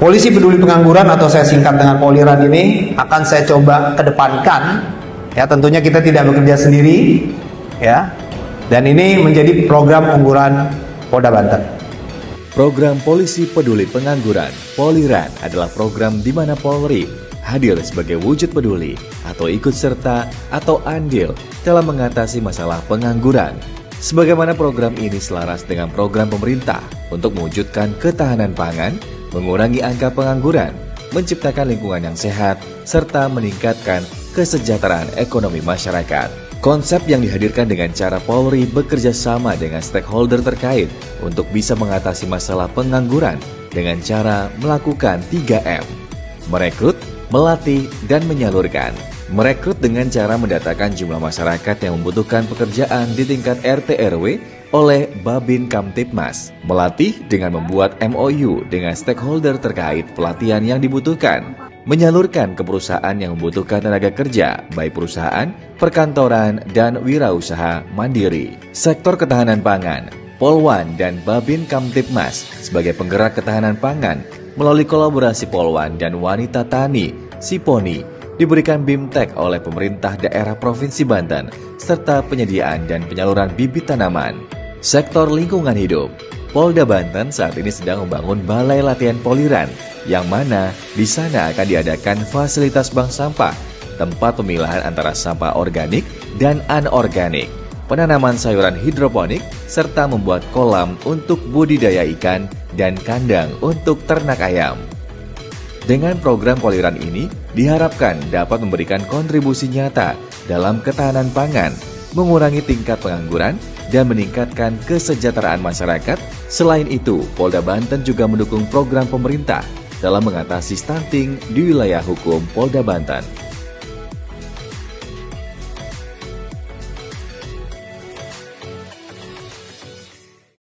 Polisi Peduli Pengangguran atau saya singkat dengan Poliran ini akan saya coba kedepankan. Ya, tentunya kita tidak bekerja sendiri, ya. Dan ini menjadi program unggulan Polda Banten. Program Polisi Peduli Pengangguran, Poliran, adalah program di mana Polri hadir sebagai wujud peduli atau ikut serta atau andil dalam mengatasi masalah pengangguran. Sebagaimana program ini selaras dengan program pemerintah untuk mewujudkan ketahanan pangan, mengurangi angka pengangguran, menciptakan lingkungan yang sehat, serta meningkatkan kesejahteraan ekonomi masyarakat. Konsep yang dihadirkan dengan cara Polri bekerja sama dengan stakeholder terkait untuk bisa mengatasi masalah pengangguran dengan cara melakukan 3M: merekrut, melatih, dan menyalurkan. Merekrut dengan cara mendatangkan jumlah masyarakat yang membutuhkan pekerjaan di tingkat RT RW oleh Babin Kamtibmas. Melatih dengan membuat MOU dengan stakeholder terkait pelatihan yang dibutuhkan. Menyalurkan ke perusahaan yang membutuhkan tenaga kerja, baik perusahaan, perkantoran, dan wirausaha mandiri. Sektor ketahanan pangan, Polwan dan Babin Kamtibmas sebagai penggerak ketahanan pangan melalui kolaborasi Polwan dan Wanita Tani, Siponi, diberikan BIMTEK oleh pemerintah daerah Provinsi Banten, serta penyediaan dan penyaluran bibit tanaman. Sektor lingkungan hidup, Polda Banten saat ini sedang membangun Balai Latihan Poliran, yang mana di sana akan diadakan fasilitas bank sampah, tempat pemilahan antara sampah organik dan anorganik, penanaman sayuran hidroponik, serta membuat kolam untuk budidaya ikan dan kandang untuk ternak ayam. Dengan program Poliran ini diharapkan dapat memberikan kontribusi nyata dalam ketahanan pangan, mengurangi tingkat pengangguran, dan meningkatkan kesejahteraan masyarakat. Selain itu, Polda Banten juga mendukung program pemerintah dalam mengatasi stunting di wilayah hukum Polda Banten.